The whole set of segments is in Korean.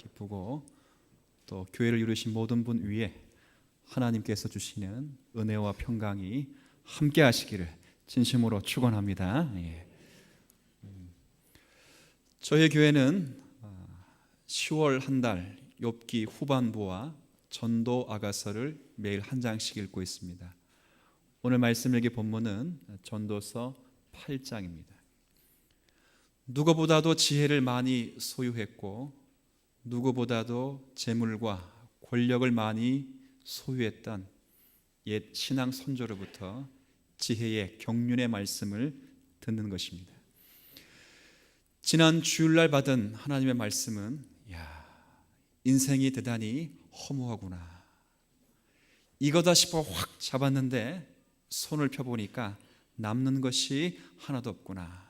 기쁘고 또 교회를 이루신 모든 분 위에 하나님께서 주시는 은혜와 평강이 함께 하시기를 진심으로 축원합니다. 저희 교회는 10월 한 달 욥기 후반부와 전도 아가서를 매일 한 장씩 읽고 있습니다. 오늘 말씀 읽기 본문은 전도서 8장입니다. 누구보다도 지혜를 많이 소유했고 누구보다도 재물과 권력을 많이 소유했던 옛 신앙 선조로부터 지혜의 경륜의 말씀을 듣는 것입니다. 지난 주일날 받은 하나님의 말씀은 인생이 대단히 허무하구나, 이거다 싶어 확 잡았는데 손을 펴보니까 남는 것이 하나도 없구나.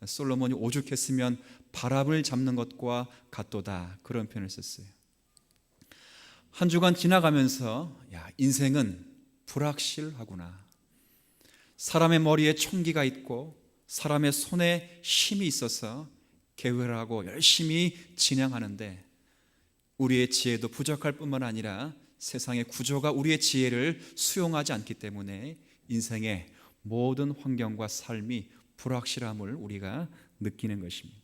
솔로몬이 오죽했으면 바람을 잡는 것과 같도다, 그런 표현을 썼어요. 한 주간 지나가면서 인생은 불확실하구나, 사람의 머리에 총기가 있고 사람의 손에 힘이 있어서 계획을 하고 열심히 진행하는데 우리의 지혜도 부족할 뿐만 아니라 세상의 구조가 우리의 지혜를 수용하지 않기 때문에 인생의 모든 환경과 삶이 불확실함을 우리가 느끼는 것입니다.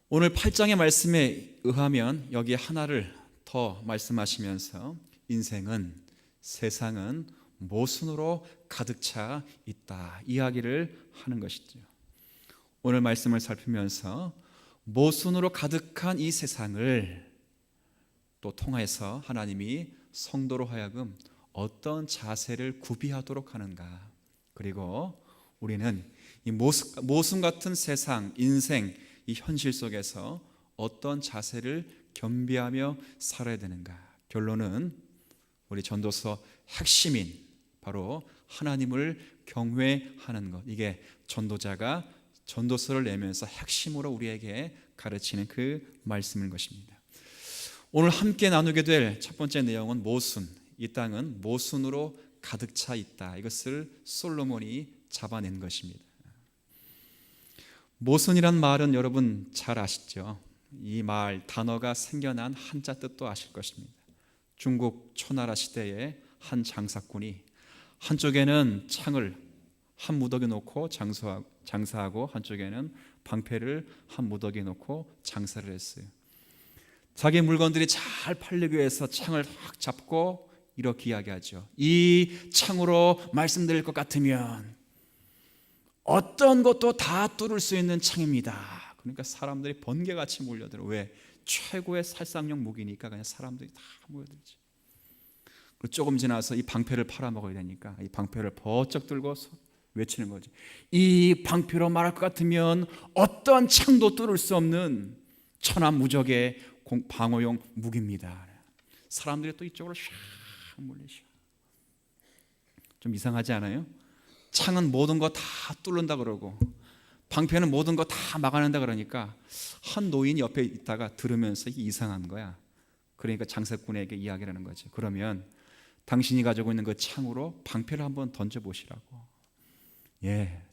오늘 8장의 말씀에 의하면 여기에 하나를 더 말씀하시면서 인생은, 세상은 모순으로 가득 차 있다, 이야기를 하는 것이죠. 오늘 말씀을 살피면서 모순으로 가득한 이 세상을 또 통해서 하나님이 성도로 하여금 어떤 자세를 구비하도록 하는가, 그리고 우리는 이 모순 같은 세상, 인생, 이 현실 속에서 어떤 자세를 겸비하며 살아야 되는가. 결론은 우리 전도서 핵심인 바로 하나님을 경외하는 것, 이게 전도자가 전도서를 내면서 핵심으로 우리에게 가르치는 그 말씀인 것입니다. 오늘 함께 나누게 될 첫 번째 내용은 모순, 이 땅은 모순으로 가득 차 있다, 이것을 솔로몬이 잡아낸 것입니다. 모순이란 말은 여러분 잘 아시죠? 이 말 단어가 생겨난 한자 뜻도 아실 것입니다. 중국 초나라 시대에 한 장사꾼이 한쪽에는 창을 한 무더기 놓고 장사하고 한쪽에는 방패를 한 무더기 놓고 장사를 했어요. 자기 물건들이 잘 팔리기 위해서 창을 확 잡고 이렇게 이야기하죠. 이 창으로 말씀드릴 것 같으면 어떤 것도 다 뚫을 수 있는 창입니다. 그러니까 사람들이 번개같이 몰려들어. 왜? 최고의 살상용 무기니까 그냥 사람들이 다 모여들죠. 그리고 조금 지나서 이 방패를 팔아먹어야 되니까 이 방패를 버쩍 들고 외치는 거죠. 이 방패로 말할 것 같으면 어떤 창도 뚫을 수 없는 천하무적의 방어용 무기입니다. 사람들이 또 이쪽으로 샥 몰리죠. 좀 이상하지 않아요? 창은 모든 거 다 뚫는다 그러고 방패는 모든 거 다 막아낸다 그러니까 한 노인이 옆에 있다가 들으면서 이게 이상한 거야. 그러니까 장사꾼에게 이야기를 하는 거죠. 그러면 당신이 가지고 있는 그 창으로 방패를 한번 던져보시라고.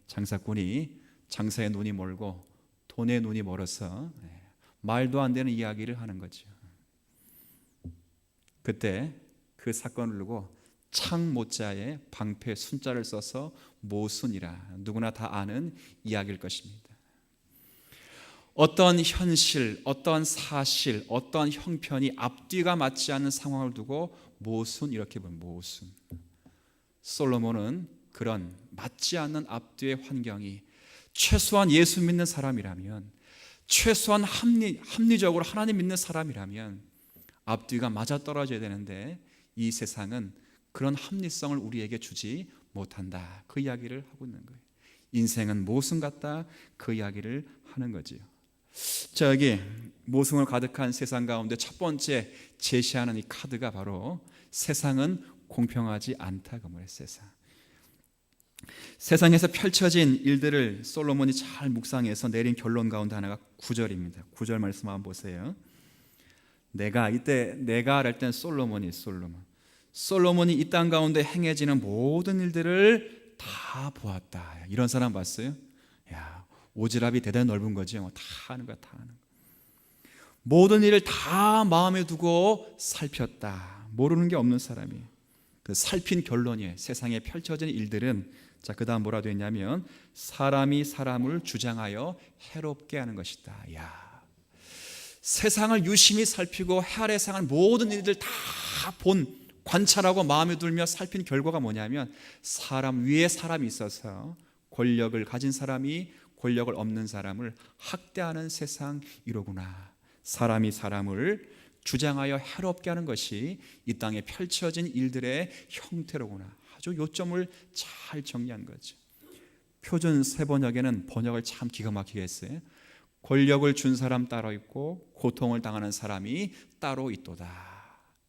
장사꾼이 장사에 눈이 멀고 돈에 눈이 멀어서 말도 안 되는 이야기를 하는 거죠. 그때 그 사건을 두고 창 모자에 방패 순자를 써서 모순이라, 누구나 다 아는 이야기일 것입니다. 어떤 현실, 어떤 사실, 어떤 형편이 앞뒤가 맞지 않는 상황을 두고 모순, 이렇게 보면 모순. 솔로몬은 그런 맞지 않는 앞뒤의 환경이 최소한 예수 믿는 사람이라면, 최소한 합리적으로 하나님 믿는 사람이라면 앞뒤가 맞아떨어져야 되는데 이 세상은 그런 합리성을 우리에게 주지 못한다, 그 이야기를 하고 있는 거예요. 인생은 모순 같다, 그 이야기를 하는 거지요. 자, 여기 모순을 가득한 세상 가운데 첫 번째 제시하는 이 카드가 바로 세상은 공평하지 않다, 그 말이에요. 세상에서 펼쳐진 일들을 솔로몬이 잘 묵상해서 내린 결론 가운데 하나가 9절입니다. 9절 말씀 한번 보세요. 내가 할 땐 솔로몬이 이 땅 가운데 행해지는 모든 일들을 다 보았다. 이런 사람 봤어요? 오지랖이 대단히 넓은 거지. 다 하는 거야, 다 하는 거. 모든 일을 다 마음에 두고 살폈다. 모르는 게 없는 사람이. 그 살핀 결론이 세상에 펼쳐진 일들은, 자, 그 다음 뭐라 되어 있냐면 사람이 사람을 주장하여 해롭게 하는 것이다. 야, 세상을 유심히 살피고 해 아래 상한 모든 일들 다 관찰하고 마음에 들며 살핀 결과가 뭐냐면 사람 위에 사람이 있어서 권력을 가진 사람이 권력을 없는 사람을 학대하는 세상 이로구나. 사람이 사람을 주장하여 해롭게 하는 것이 이 땅에 펼쳐진 일들의 형태로구나. 아주 요점을 잘 정리한 거죠. 표준 세번역에는 번역을 참 기가 막히게 했어요. 권력을 준 사람 따로 있고 고통을 당하는 사람이 따로 있도다.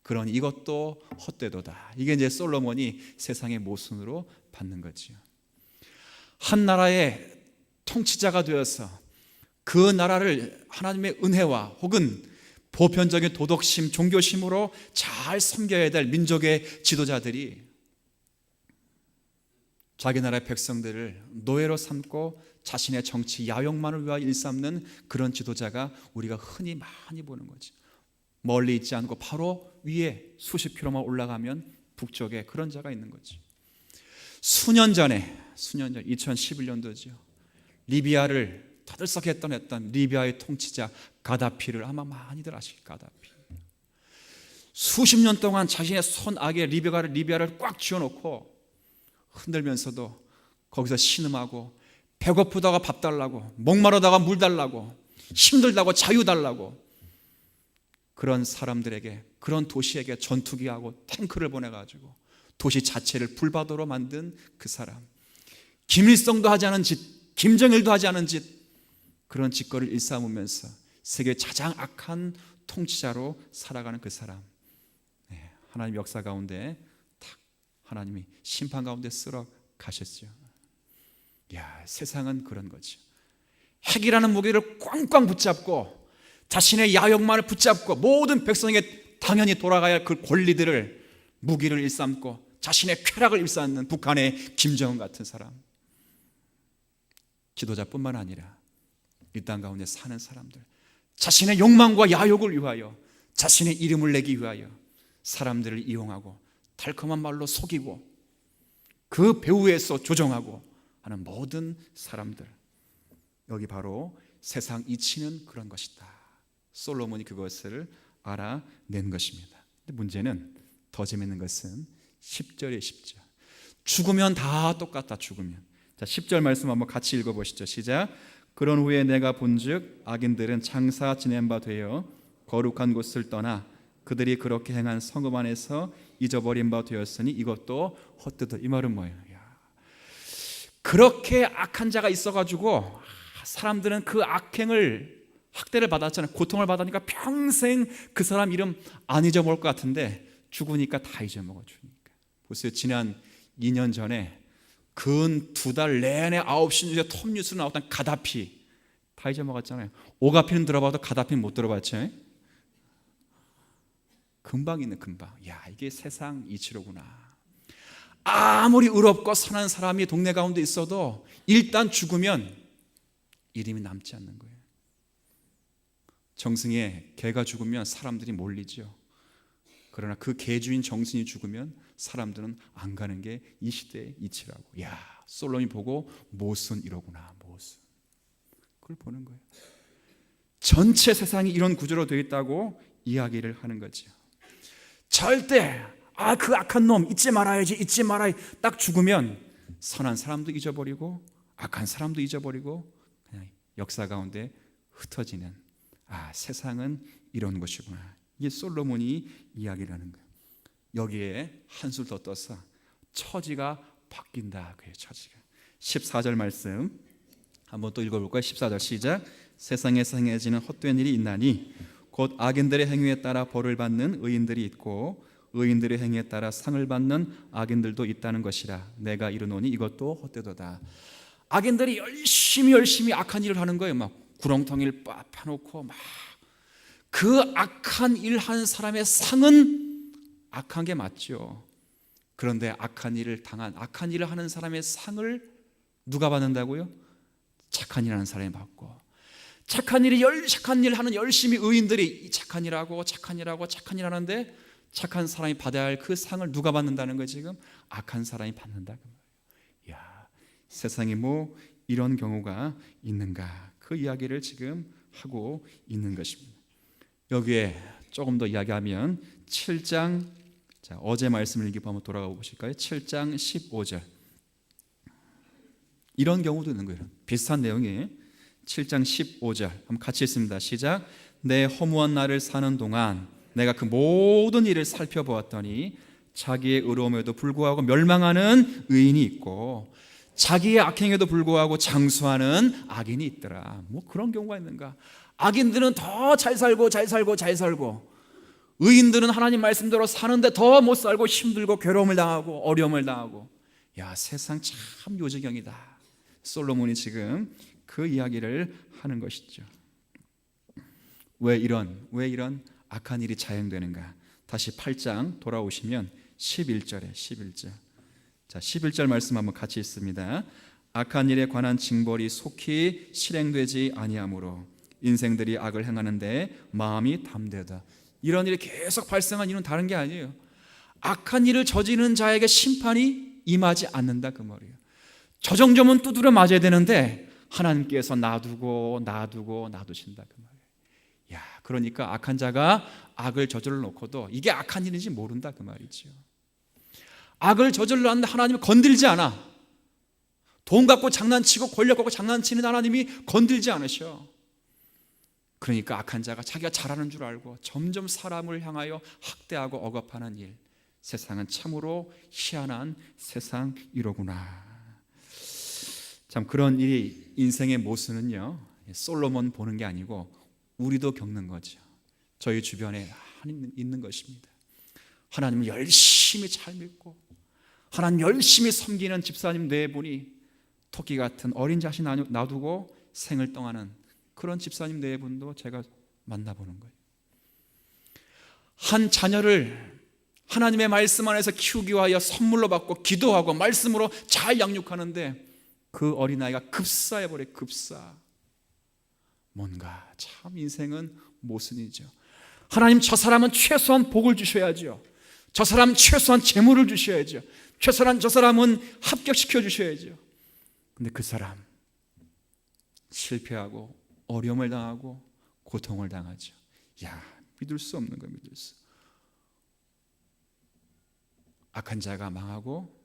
그러니 이것도 헛되도다. 이게 이제 솔로몬이 세상의 모순으로 받는 거지요. 한 나라의 통치자가 되어서 그 나라를 하나님의 은혜와 혹은 보편적인 도덕심, 종교심으로 잘 섬겨야 될 민족의 지도자들이 자기 나라의 백성들을 노예로 삼고 자신의 정치 야욕만을 위하여 일삼는 그런 지도자가 우리가 흔히 많이 보는 거지. 멀리 있지 않고 바로 위에 수십 킬로만 올라가면 북쪽에 그런 자가 있는 거지. 수년 전 2011년도죠. 리비아를 떠들썩했던 리비아의 통치자 가다피를 아마 많이들 아실 가다피. 수십 년 동안 자신의 손아귀에 리비아를 꽉 쥐어놓고 흔들면서도 거기서 신음하고 배고프다가 밥 달라고, 목마르다가 물 달라고, 힘들다고 자유 달라고, 그런 사람들에게, 그런 도시에게 전투기하고 탱크를 보내가지고 도시 자체를 불바다로 만든 그 사람, 김일성도 하지 않은 짓, 김정일도 하지 않은 짓, 그런 짓거리를 일삼으면서 세계 가장 악한 통치자로 살아가는 그 사람, 하나님 역사 가운데 탁 하나님이 심판 가운데 쓸어 가셨죠. 야, 세상은 그런 거죠. 핵이라는 무기를 꽝꽝 붙잡고 자신의 야욕만을 붙잡고 모든 백성에게 당연히 돌아가야 할 그 권리들을, 무기를 일삼고 자신의 쾌락을 일삼는 북한의 김정은 같은 사람, 지도자뿐만 아니라 이 땅 가운데 사는 사람들, 자신의 욕망과 야욕을 위하여, 자신의 이름을 내기 위하여 사람들을 이용하고 달콤한 말로 속이고 그 배후에서 조종하고 하는 모든 사람들, 여기 바로 세상 이치는 그런 것이다. 솔로몬이 그것을 알아낸 것입니다. 근데 문제는, 더 재밌는 것은 10절에 10절. 죽으면 다 똑같다. 죽으면. 자, 10절 말씀 한번 같이 읽어보시죠. 시작. 그런 후에 내가 본즉 악인들은 장사 지낸 바 되어 거룩한 곳을 떠나 그들이 그렇게 행한 성읍 안에서 잊어버린 바 되었으니 이것도 헛되다. 이 말은 뭐예요? 그렇게 악한 자가 있어가지고 사람들은 그 악행을, 학대를 받았잖아요. 고통을 받으니까 평생 그 사람 이름 안 잊어먹을 것 같은데 죽으니까 다 잊어먹어 주니까. 보세요. 지난 2년 전에 근 2달 내내 9시 뉴스에 톱뉴스로 나왔던 가다피 다 잊어먹었잖아요. 오가피는 들어봐도 가다피는 못 들어봤죠. 금방 있는 금방. 야, 이게 세상 이치로구나. 아무리 의롭고 선한 사람이 동네 가운데 있어도 일단 죽으면 이름이 남지 않는 거예요. 정승에 개가 죽으면 사람들이 몰리죠. 그러나 그 개주인 정승이 죽으면 사람들은 안 가는 게 이 시대의 이치라고. 야, 솔로몬이 보고 모순 이러구나. 모순. 그걸 보는 거예요. 전체 세상이 이런 구조로 되어 있다고 이야기를 하는 거죠. 절대 그 악한 놈 잊지 말아야지, 잊지 말아야. 딱 죽으면 선한 사람도 잊어버리고 악한 사람도 잊어버리고 그냥 역사 가운데 흩어지는, 세상은 이런 것이구나. 이게 솔로몬이 이야기를 하는 거예요. 여기에 한술 더 떠서 처지가 바뀐다. 그래요. 처지가. 14절 말씀 한번 또 읽어볼까요? 14절 시작. 세상에서 행해지는 헛된 일이 있나니 곧 악인들의 행위에 따라 벌을 받는 의인들이 있고 의인들의 행위에 따라 상을 받는 악인들도 있다는 것이라. 내가 이르노니 이것도 헛되도다. 악인들이 열심히 악한 일을 하는 거예요. 막 구렁텅이를 파놓고 막 그 악한 일 한 사람의 상은 악한 게 맞죠. 그런데 악한 일을 하는 사람의 상을 누가 받는다고요? 착한 일 하는 사람이 받고, 착한 일 하는 열심히 의인들이 착한 일하고 착한 일하고 착한 일 하는데 착한 사람이 받아야 할 그 상을 누가 받는다는 거예요? 지금 악한 사람이 받는다 그 말이에요. 야, 세상에 뭐 이런 경우가 있는가? 그 이야기를 지금 하고 있는 것입니다. 여기에 조금 더 이야기하면 7장, 자, 어제 말씀을 읽고 한번 돌아가 보실까요? 7장 15절. 이런 경우도 있는 거예요. 비슷한 내용이 7장 15절 한번 같이 읽습니다. 시작. 내 허무한 날을 사는 동안 내가 그 모든 일을 살펴보았더니 자기의 의로움에도 불구하고 멸망하는 의인이 있고 자기의 악행에도 불구하고 장수하는 악인이 있더라. 뭐 그런 경우가 있는가? 악인들은 더 잘 살고 의인들은 하나님 말씀대로 사는데 더 못 살고 힘들고 괴로움을 당하고 어려움을 당하고. 야, 세상 참 요지경이다. 솔로몬이 지금 그 이야기를 하는 것이죠. 왜 이런 악한 일이 자행되는가? 다시 8장 돌아오시면 11절에 11절. 자, 11절 말씀 한번 같이 읽습니다. 악한 일에 관한 징벌이 속히 실행되지 아니하므로 인생들이 악을 행하는데 마음이 담대하다. 이런 일이 계속 발생한 이유는 다른 게 아니에요. 악한 일을 저지르는 자에게 심판이 임하지 않는다 그 말이에요. 저 정도면 두드려 맞아야 되는데 하나님께서 놔두신다 그 말이에요. 야, 그러니까 악한 자가 악을 저질러 놓고도 이게 악한 일인지 모른다 그 말이죠. 악을 저질렀는데 하나님이 건들지 않아. 돈 갖고 장난치고 권력 갖고 장난치는 하나님이 건들지 않으셔. 그러니까 악한 자가 자기가 잘하는 줄 알고 점점 사람을 향하여 학대하고 억압하는 일. 세상은 참으로 희한한 세상이로구나. 참 그런 일이 인생의 모순은요, 솔로몬 보는 게 아니고 우리도 겪는 거죠. 저희 주변에 있는 것입니다. 하나님을 열심히 잘 믿고 하나님 열심히 섬기는 집사님 네 분이 토끼 같은 어린 자식 놔두고 생을 떠나는 그런 집사님 네 분도 제가 만나보는 거예요. 한 자녀를 하나님의 말씀 안에서 키우기 위하여 선물로 받고 기도하고 말씀으로 잘 양육하는데 그 어린아이가 급사해버려. 급사. 뭔가 참 인생은 모순이죠. 하나님, 저 사람은 최소한 복을 주셔야죠. 저 사람은 최소한 재물을 주셔야죠. 최소한 저 사람은 합격시켜 주셔야죠. 근데 그 사람 실패하고 어려움을 당하고 고통을 당하죠. 야, 믿을 수 없는 거예요. 믿을 수. 악한 자가 망하고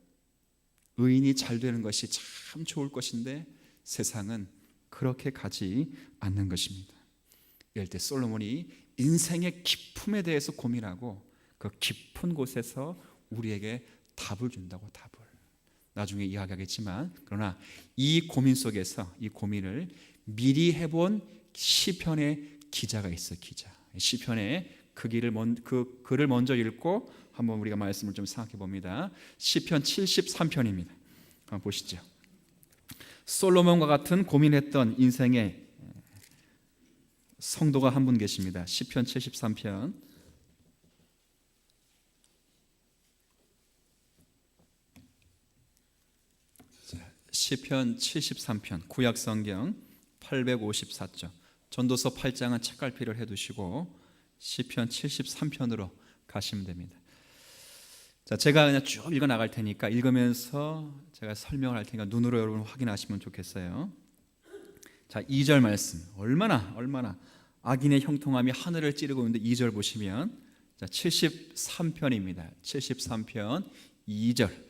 의인이 잘 되는 것이 참 좋을 것인데 세상은 그렇게 가지 않는 것입니다. 이럴 때 솔로몬이 인생의 기쁨에 대해서 고민하고 그 깊은 곳에서 우리에게 답을 준다고. 답을 나중에 이야기하겠지만, 그러나 이 고민 속에서 이 고민을 미리 해본 시편의 기자가 있어. 기자. 시편의 그 글을 먼저 읽고 한번 우리가 말씀을 좀 생각해 봅니다. 시편 73편입니다. 한번 보시죠. 솔로몬과 같은 고민했던 인생의 성도가 한 분 계십니다. 시편 73편. 시편 73편 구약성경 854쪽. 전도서 8장은 책갈피를 해두시고 시편 73편으로 가시면 됩니다. 자, 제가 그냥 쭉 읽어 나갈 테니까 읽으면서 제가 설명을 할 테니까 눈으로 여러분 확인하시면 좋겠어요. 자, 2절 말씀. 얼마나 악인의 형통함이 하늘을 찌르고 있는데 2절 보시면, 자, 73편입니다. 73편 2절.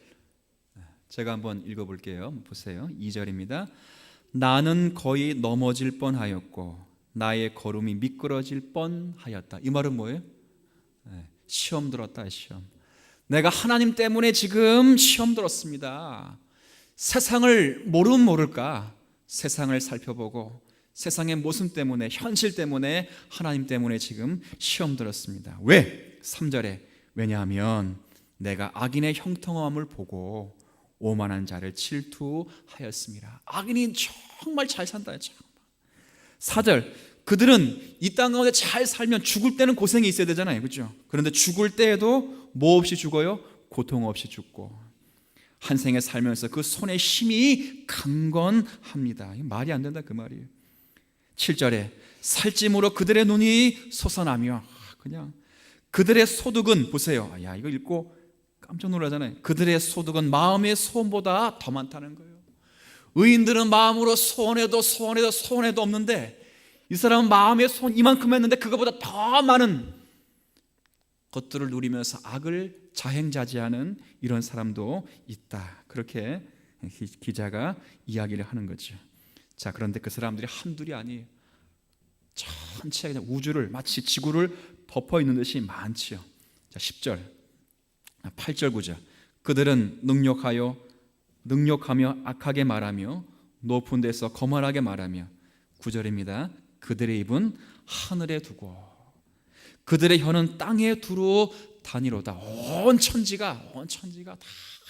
제가 한번 읽어볼게요. 보세요. 2절입니다. 나는 거의 넘어질 뻔하였고 나의 걸음이 미끄러질 뻔하였다. 이 말은 뭐예요? 시험 들었다. 시험. 내가 하나님 때문에 지금 시험 들었습니다. 세상을 모르면 모를까 세상을 살펴보고 세상의 모습 때문에, 현실 때문에, 하나님 때문에 지금 시험 들었습니다. 왜? 3절에 왜냐하면 내가 악인의 형통함을 보고 오만한 자를 질투하였습니다. 악인이 정말 잘 산다. 4절 그들은 이 땅 가운데 잘 살면 죽을 때는 고생이 있어야 되잖아요. 그렇죠? 그런데 죽을 때에도 뭐 없이 죽어요? 고통 없이 죽고 한 생에 살면서 그 손에 힘이 강건합니다. 말이 안 된다 그 말이에요. 7절에 살찜으로 그들의 눈이 솟아나며, 그냥 그들의 소득은, 보세요, 야, 이거 읽고 깜짝 놀라잖아요. 그들의 소득은 마음의 소원보다 더 많다는 거예요. 의인들은 마음으로 소원해도 없는데, 이 사람은 마음의 소원 이만큼 했는데 그거보다 더 많은 것들을 누리면서 악을 자행자지하는 이런 사람도 있다. 그렇게 기자가 이야기를 하는 거죠. 자, 그런데 그 사람들이 한둘이 아니에요. 전체 그냥 우주를, 마치 지구를 덮어 있는 듯이 많지요. 자, 10절, 8절, 9절. 그들은 능욕하며 악하게 말하며 높은 데서 거만하게 말하며, 9절입니다. 그들의 입은 하늘에 두고 그들의 혀는 땅에 두루 다니로다. 온 천지가 다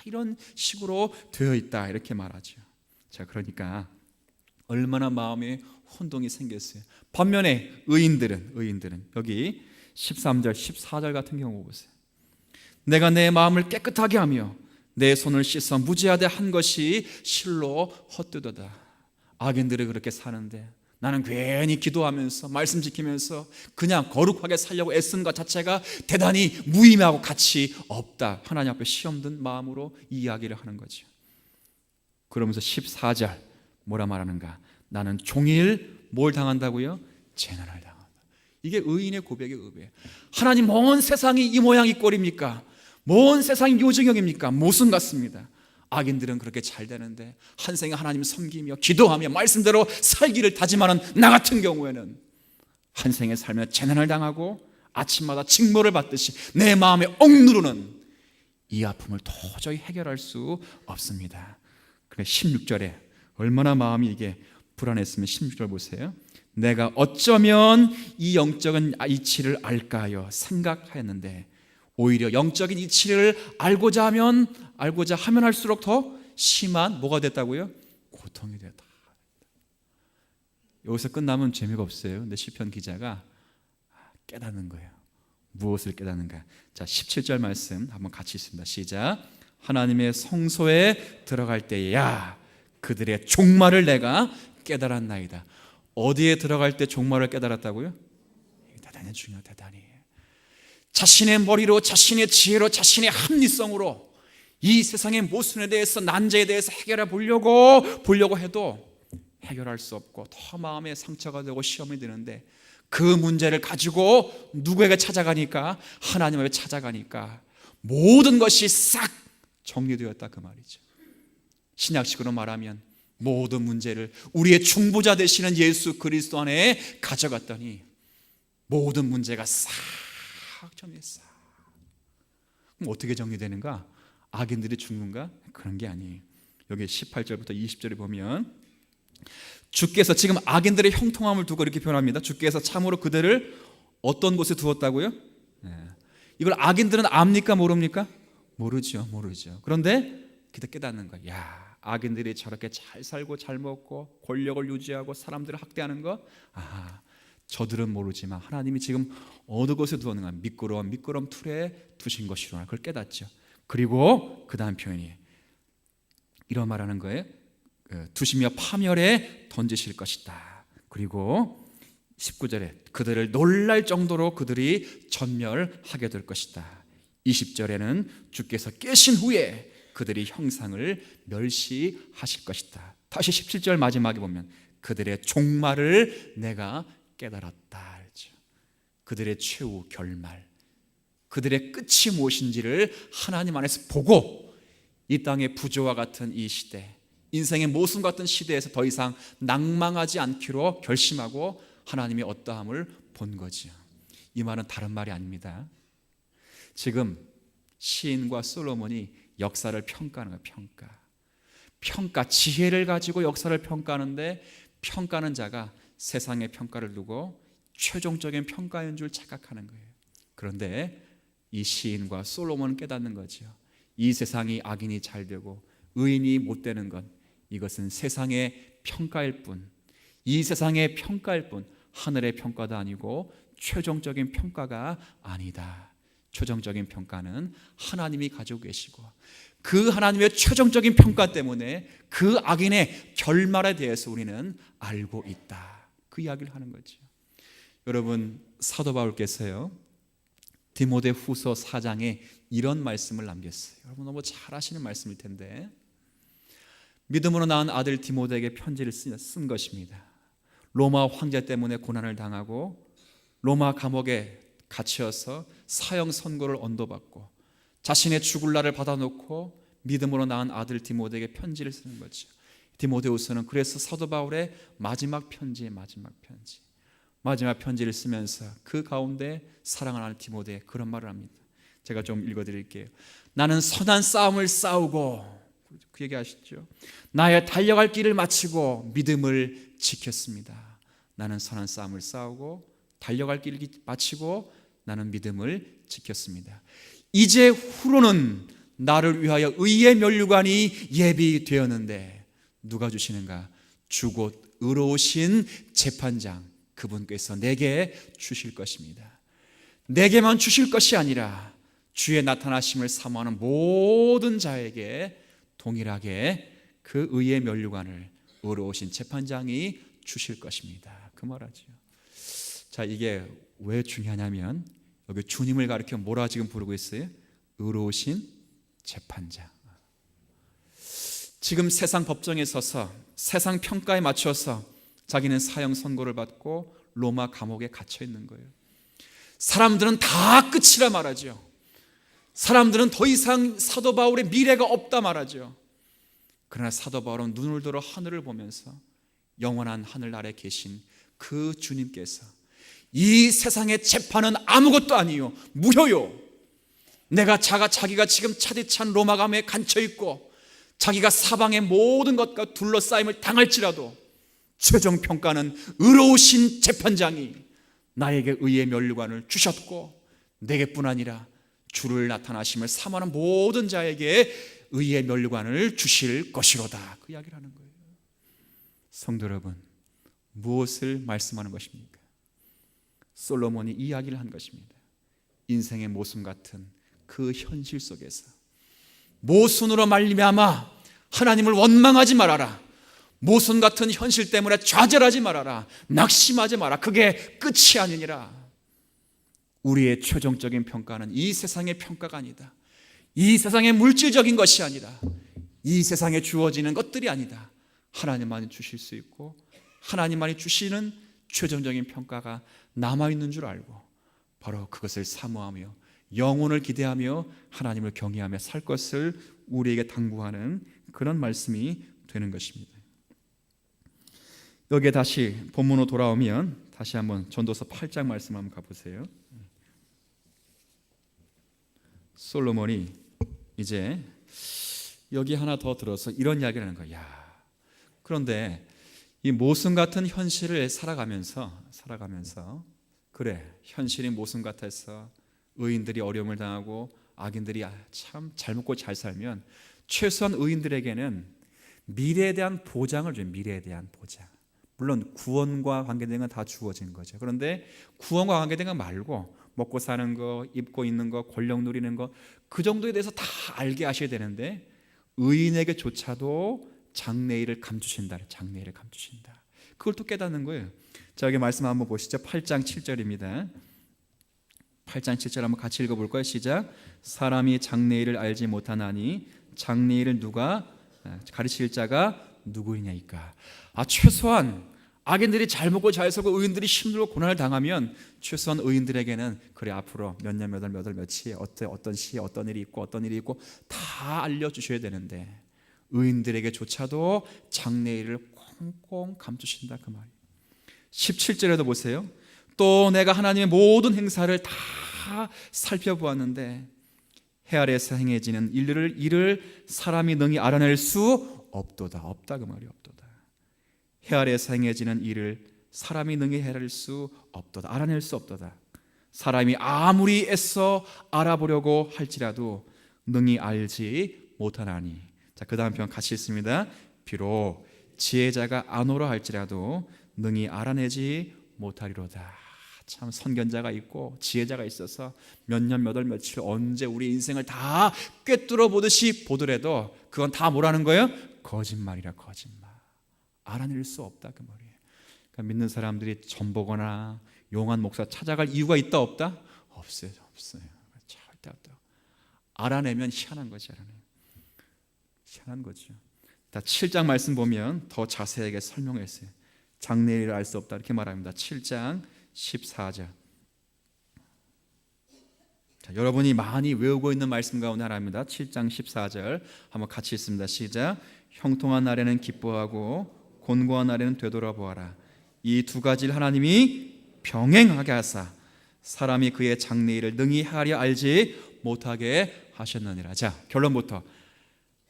이런 식으로 되어 있다, 이렇게 말하죠. 자, 그러니까 얼마나 마음에 혼동이 생겼어요. 반면에 의인들은 여기 13절, 14절 같은 경우 보세요. 내가 내 마음을 깨끗하게 하며 내 손을 씻어 무죄하되 한 것이 실로 헛되도다. 악인들이 그렇게 사는데 나는 괜히 기도하면서 말씀 지키면서 그냥 거룩하게 살려고 애쓴 것 자체가 대단히 무의미하고 가치 없다. 하나님 앞에 시험 든 마음으로 이 이야기를 하는 거죠. 그러면서 14절 뭐라 말하는가? 나는 종일 뭘 당한다고요? 재난을 당한다. 이게 의인의 고백의 의배예요. 하나님, 온 세상이 이 모양 이 꼴입니까? 온 세상이 요정형입니까? 모순 같습니다. 악인들은 그렇게 잘 되는데 한 생에 하나님 섬기며 기도하며 말씀대로 살기를 다짐하는 나 같은 경우에는 한 생에 살며 재난을 당하고 아침마다 징벌을 받듯이 내 마음에 억누르는 이 아픔을 도저히 해결할 수 없습니다. 그래, 16절에 얼마나 마음이 이게 불안했으면 16절 보세요. 내가 어쩌면 이 영적인 이치를 알까요? 생각하였는데 오히려 영적인 이치를 알고자 하면 할수록 더 심한 뭐가 됐다고요? 고통이 됐다. 여기서 끝나면 재미가 없어요. 근데 시편 기자가 깨닫는 거예요. 무엇을 깨닫는가? 자, 17절 말씀 한번 같이 읽습니다. 시작. 하나님의 성소에 들어갈 때야 그들의 종말을 내가 깨달았나이다. 어디에 들어갈 때 종말을 깨달았다고요? 대단히 중요해요. 대단히. 자신의 머리로, 자신의 지혜로, 자신의 합리성으로 이 세상의 모순에 대해서, 난제에 대해서 해결해 보려고 해도 해결할 수 없고 더 마음에 상처가 되고 시험이 되는데, 그 문제를 가지고 누구에게 찾아가니까? 하나님 앞에 찾아가니까 모든 것이 싹 정리되었다, 그 말이죠. 신약식으로 말하면 모든 문제를 우리의 중보자 되시는 예수 그리스도 안에 가져갔더니 모든 문제가 싹 정리했어. 그럼 어떻게 정리되는가? 악인들이 죽는가? 그런 게 아니에요. 여기 18절부터 20절에 보면 주께서, 지금 악인들의 형통함을 두고 이렇게 표현합니다. 주께서 참으로 그들을 어떤 곳에 두었다고요? 이걸 악인들은 압니까 모릅니까? 모르죠. 그런데 그때 깨닫는 거야. 야, 악인들이 저렇게 잘 살고 잘 먹고 권력을 유지하고 사람들을 학대하는 거, 저들은 모르지만 하나님이 지금 어느 곳에 두었는가? 미끄러운 틀에 두신 것이로나. 그걸 깨닫죠. 그리고 그 다음 표현이 이런 말하는 거예요. 두시며 파멸에 던지실 것이다. 그리고 19절에 그들을 놀랄 정도로 그들이 전멸하게 될 것이다. 20절에는 주께서 깨신 후에 그들이 형상을 멸시하실 것이다. 다시 17절 마지막에 보면 그들의 종말을 내가 깨달았다. 그들의 최후 결말, 그들의 끝이 무엇인지를 하나님 안에서 보고 이 땅의 부조와 같은 이 시대, 인생의 모순 같은 시대에서 더 이상 낭망하지 않기로 결심하고 하나님의 어떠함을 본 거죠. 이 말은 다른 말이 아닙니다. 지금 시인과 솔로몬이 역사를 평가하는 거예요. 평가, 지혜를 가지고 역사를 평가하는데, 평가하는 자가 세상의 평가를 두고 최종적인 평가인 줄 착각하는 거예요. 그런데 이 시인과 솔로몬은 깨닫는 거죠. 이 세상이 악인이 잘 되고 의인이 못 되는 건 이것은 세상의 평가일 뿐, 이 세상의 평가일 뿐, 하늘의 평가도 아니고 최종적인 평가가 아니다. 최종적인 평가는 하나님이 가지고 계시고, 그 하나님의 최종적인 평가 때문에 그 악인의 결말에 대해서 우리는 알고 있다. 그 그 이야기를 하는 거죠. 여러분, 사도 바울께서요 디모데후서 4장에 이런 말씀을 남겼어요. 여러분 너무 잘 아시는 말씀일 텐데, 믿음으로 낳은 아들 디모데에게 편지를 쓴 것입니다. 로마 황제 때문에 고난을 당하고 로마 감옥에 갇혀서 사형 선고를 언도받고 자신의 죽을 날을 받아놓고 믿음으로 낳은 아들 디모데에게 편지를 쓰는 거죠. 디모데후서는 그래서 사도 바울의 마지막 편지의 마지막 편지를 쓰면서 그 가운데 사랑하는 디모데에 그런 말을 합니다. 제가 좀 읽어드릴게요. 나는 선한 싸움을 싸우고, 그 얘기 아시죠? 나의 달려갈 길을 마치고 믿음을 지켰습니다. 나는 선한 싸움을 싸우고 달려갈 길을 마치고 나는 믿음을 지켰습니다. 이제 후로는 나를 위하여 의의 면류관이 예비되었는데 누가 주시는가? 주 곧 의로우신 재판장 그분께서 내게 주실 것입니다. 내게만 주실 것이 아니라 주의 나타나심을 사모하는 모든 자에게 동일하게 그 의의 면류관을 의로우신 재판장이 주실 것입니다. 그 말하죠. 자, 이게 왜 중요하냐면 여기 주님을 가리켜 뭐라 지금 부르고 있어요? 의로우신 재판장. 지금 세상 법정에 서서 세상 평가에 맞춰서 자기는 사형 선고를 받고 로마 감옥에 갇혀 있는 거예요. 사람들은 다 끝이라 말하죠. 사람들은 더 이상 사도 바울의 미래가 없다 말하죠. 그러나 사도 바울은 눈을 들어 하늘을 보면서 영원한 하늘 아래 계신 그 주님께서 이 세상의 재판은 아무것도 아니요 무효요, 자기가 지금 차디찬 로마 감옥에 갇혀 있고 자기가 사방의 모든 것과 둘러싸임을 당할지라도 최종 평가는 의로우신 재판장이 나에게 의의 면류관을 주셨고 내게뿐 아니라 주를 나타나심을 사모하는 모든 자에게 의의 면류관을 주실 것이로다. 그 이야기를 하는 거예요. 성도 여러분, 무엇을 말씀하는 것입니까? 솔로몬이 이 이야기를 한 것입니다. 인생의 모순 같은 그 현실 속에서 모순으로 말미암아 하나님을 원망하지 말아라. 모순 같은 현실 때문에 좌절하지 말아라. 낙심하지 마라. 그게 끝이 아니니라. 우리의 최종적인 평가는 이 세상의 평가가 아니다. 이 세상의 물질적인 것이 아니라 이 세상에 주어지는 것들이 아니다. 하나님만이 주실 수 있고 하나님만이 주시는 최종적인 평가가 남아있는 줄 알고 바로 그것을 사모하며 영혼을 기대하며 하나님을 경외하며 살 것을 우리에게 당부하는 그런 말씀이 되는 것입니다. 여기에 다시 본문으로 돌아오면 다시 한번 전도서 8장 말씀 한번 가보세요. 솔로몬이 이제 여기 하나 더 들어서 이런 이야기를 하는 거야. 그런데 이 모순 같은 현실을 살아가면서 그래, 현실이 모순 같아서 의인들이 어려움을 당하고 악인들이 참 잘 먹고 잘 살면 최소한 의인들에게는 미래에 대한 보장을 줘요. 미래에 대한 보장. 물론 구원과 관계된 건 다 주어진 거죠. 그런데 구원과 관계된 거 말고 먹고 사는 거, 입고 있는 거, 권력 누리는 거, 그 정도에 대해서 다 알게 하셔야 되는데 의인에게조차도 장래일을 감추신다. 그걸 또 깨닫는 거예요. 자, 여기 말씀 한번 보시죠. 8장 7절입니다. 8장 7절 한번 같이 읽어볼까요? 시작. 사람이 장래일을 알지 못하나니 장래일을 누가 가르칠 자가 누구이냐이까. 최소한 악인들이 잘 먹고 잘 살고 의인들이 힘들고 고난을 당하면 최소한 의인들에게는 그래 앞으로 몇 년 몇 월 며칠에 어떤 시에 어떤 일이 있고 다 알려주셔야 되는데 의인들에게조차도 장래일을 꽁꽁 감추신다 그 말이에요. 17절에도 보세요. 또 내가 하나님의 모든 행사를 다 살펴보았는데 해 아래에서 행해지는 일을 사람이 능히 알아낼 수 없도다. 없다 그 말이 없도다. 해 아래에서 행해지는 일을 사람이 능히 해낼 수 없도다. 알아낼 수 없도다. 사람이 아무리 애써 알아보려고 할지라도 능히 알지 못하나니. 자, 그 다음 편 같이 읽습니다. 비록 지혜자가 안오라 할지라도 능히 알아내지 못하리로다. 참 선견자가 있고 지혜자가 있어서 몇 년 몇 월 며칠 언제 우리 인생을 다 꿰뚫어 보듯이 보더라도 그건 다 뭐라는 거예요? 거짓말이라 거짓말. 알아낼 수 없다 그 말이에요. 믿는 사람들이 전보거나 용한 목사 찾아갈 이유가 있다 없다? 없어요. 절대 없다. 알아내면 희한한 거죠. 희한한 거죠. 7장 말씀 보면 더 자세하게 설명했어요. 장래일을 알 수 없다 이렇게 말합니다. 7장 14절. 자, 여러분이 많이 외우고 있는 말씀 가운데 하나입니다. 7장 14절 한번 같이 읽습니다. 시작. 형통한 날에는 기뻐하고 곤고한 날에는 되돌아보아라. 이 두 가지를 하나님이 병행하게 하사 사람이 그의 장래일을 능히 하려 알지 못하게 하셨느니라. 자, 결론부터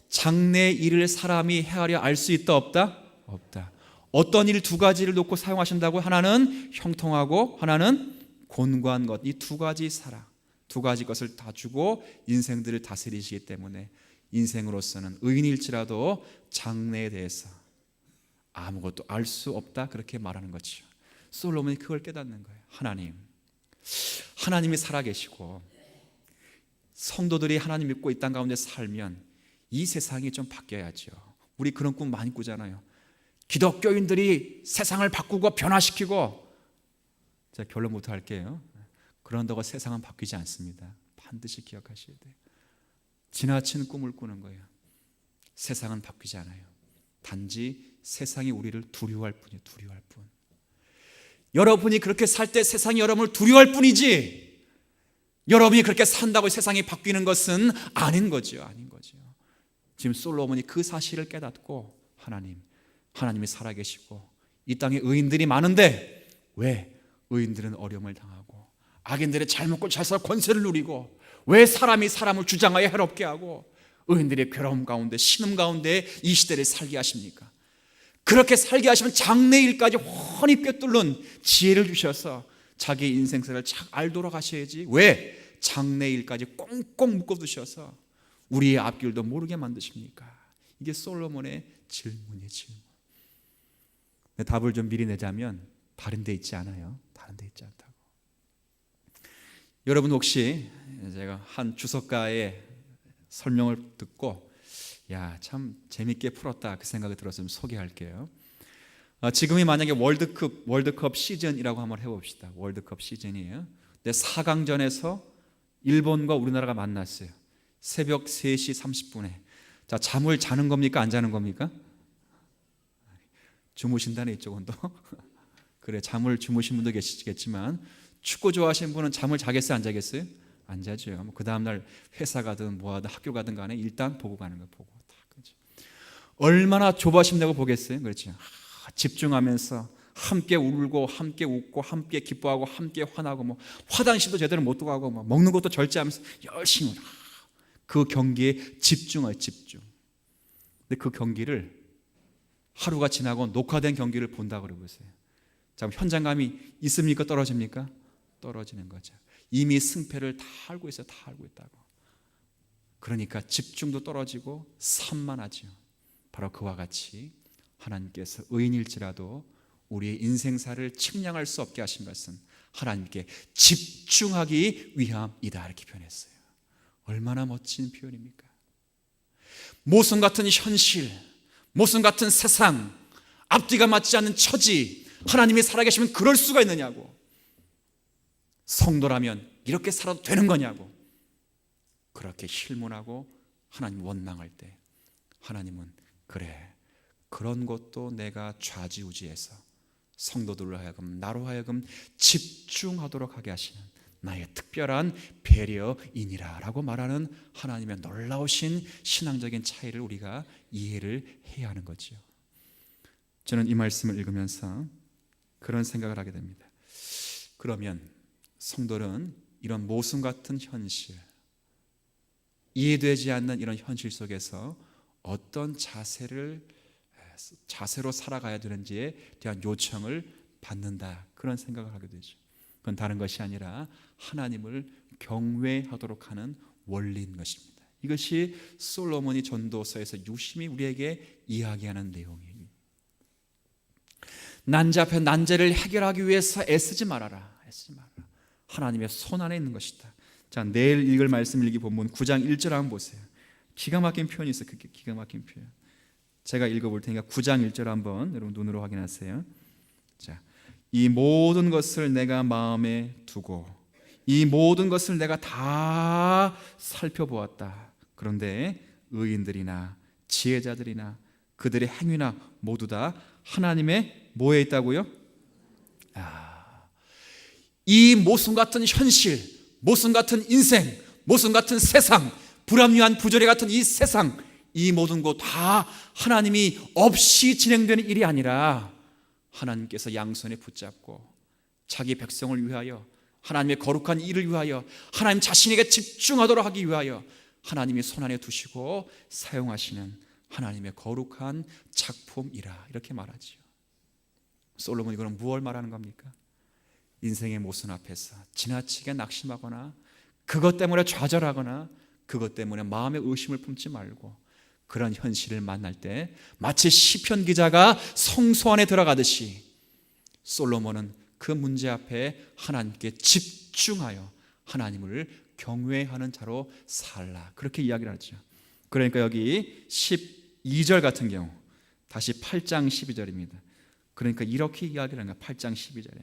장래일을 사람이 헤아려 알 수 있다 없다? 없다. 어떤 일 두 가지를 놓고 사용하신다고? 하나는 형통하고 하나는 곤고한 것. 이 두 가지 사랑, 두 가지 것을 다 주고 인생들을 다스리시기 때문에 인생으로서는 의인일지라도 장래에 대해서 아무것도 알 수 없다 그렇게 말하는 거죠. 솔로몬이 그걸 깨닫는 거예요. 하나님이 살아계시고 성도들이 하나님 믿고 이 땅 가운데 살면 이 세상이 좀 바뀌어야죠. 우리 그런 꿈 많이 꾸잖아요. 기독교인들이 세상을 바꾸고 변화시키고. 제가 결론부터 할게요. 그런다고 세상은 바뀌지 않습니다. 반드시 기억하셔야 돼요. 지나친 꿈을 꾸는 거예요. 세상은 바뀌지 않아요. 단지 세상이 우리를 두려워할 뿐이에요. 두려워할 뿐. 여러분이 그렇게 살 때 세상이 여러분을 두려워할 뿐이지, 여러분이 그렇게 산다고 세상이 바뀌는 것은 아닌 거죠. 지금 솔로몬이 그 사실을 깨닫고 하나님이 살아계시고 이 땅에 의인들이 많은데 왜 의인들은 어려움을 당하고 악인들의 잘 먹고 잘 살 권세를 누리고 왜 사람이 사람을 주장하여 해롭게 하고 의인들의 괴로움 가운데 신음 가운데 이 시대를 살게 하십니까? 그렇게 살게 하시면 장래일까지 훤히 꿰뚫는 지혜를 주셔서 자기 인생사를 잘 알도록 하셔야지 왜 장래일까지 꽁꽁 묶어두셔서 우리의 앞길도 모르게 만드십니까? 이게 솔로몬의 질문이에요. 질문. 답을 좀 미리 내자면 다른 데 있지 않아요. 다른 데 있지 않다고. 여러분 혹시 제가 한 주석가의 설명을 듣고 참 재밌게 풀었다 그 생각이 들어서 좀 소개할게요. 지금이 만약에 월드컵 시즌이라고 한번 해봅시다. 월드컵 시즌이에요. 근데 4강전에서 일본과 우리나라가 만났어요. 새벽 3시 30분에. 자, 잠을 자는 겁니까? 안 자는 겁니까? 주무신다네 이쪽은 또. 그래, 잠을 주무신 분도 계시겠지만 축구 좋아하시는 분은 잠을 자겠어요? 안 자겠어요? 안 자죠. 그 다음날 회사 가든 뭐하든 학교 가든 간에 일단 보고 가는 거예요. 보고 다. 그렇죠. 얼마나 조바심 내고 보겠어요? 그렇죠. 집중하면서 함께 울고 함께 웃고 함께 기뻐하고 함께 화나고 화장실도 제대로 못 가고 먹는 것도 절제하면서 열심히 그 경기에 집중. 근데 그 경기를 하루가 지나고 녹화된 경기를 본다고 그러고 있어요. 자, 현장감이 있습니까? 떨어집니까? 떨어지는 거죠. 이미 승패를 다 알고 있어요. 다 알고 있다고. 그러니까 집중도 떨어지고 산만하죠. 바로 그와 같이 하나님께서 의인일지라도 우리의 인생사를 측량할 수 없게 하신 것은 하나님께 집중하기 위함이다 이렇게 표현했어요. 얼마나 멋진 표현입니까? 모순 같은 현실, 모순 같은 세상, 앞뒤가 맞지 않는 처지, 하나님이 살아계시면 그럴 수가 있느냐고. 성도라면 이렇게 살아도 되는 거냐고. 그렇게 실문하고 하나님 원망할 때 하나님은 그래, 그런 것도 내가 좌지우지해서 성도들로 하여금 나로 하여금 집중하도록 하게 하시는 나의 특별한 배려이니라 라고 말하는 하나님의 놀라우신 신앙적인 차이를 우리가 이해를 해야 하는 거죠. 저는 이 말씀을 읽으면서 그런 생각을 하게 됩니다. 그러면 성도는 이런 모순 같은 현실, 이해되지 않는 이런 현실 속에서 어떤 자세로 살아가야 되는지에 대한 요청을 받는다, 그런 생각을 하게 되죠. 그건 다른 것이 아니라 하나님을 경외하도록 하는 원리인 것입니다. 이것이 솔로몬이 전도서에서 유심히 우리에게 이야기하는 내용이에요. 난제 앞에 난제를 해결하기 위해서 애쓰지 말아라. 하나님의 손 안에 있는 것이다. 자, 내일 읽을 말씀 일기 본문 9장 1절 한번 보세요. 기가 막힌 표현이 있어요. 그게 기가 막힌 표현. 제가 읽어볼 테니까 9장 1절 한번 여러분 눈으로 확인하세요. 자, 이 모든 것을 내가 마음에 두고 이 모든 것을 내가 다 살펴보았다. 그런데 의인들이나 지혜자들이나 그들의 행위나 모두 다 하나님의 뭐에 있다고요? 이 모순 같은 현실, 모순 같은 인생, 모순 같은 세상, 불합리한 부조리 같은 이 세상, 이 모든 것 다 하나님이 없이 진행되는 일이 아니라 하나님께서 양손에 붙잡고 자기 백성을 위하여 하나님의 거룩한 일을 위하여 하나님 자신에게 집중하도록 하기 위하여 하나님이 손안에 두시고 사용하시는 하나님의 거룩한 작품이라 이렇게 말하지요. 솔로몬이 그럼 무엇을 말하는 겁니까? 인생의 모순 앞에서 지나치게 낙심하거나 그것 때문에 좌절하거나 그것 때문에 마음의 의심을 품지 말고 그런 현실을 만날 때 마치 시편 기자가 성소 안에 들어가듯이 솔로몬은 그 문제 앞에 하나님께 집중하여 하나님을 경외하는 자로 살라 그렇게 이야기를 하죠. 그러니까 여기 12절 같은 경우 다시 8장 12절입니다. 그러니까 이렇게 이야기를 하는 거예요. 8장 12절에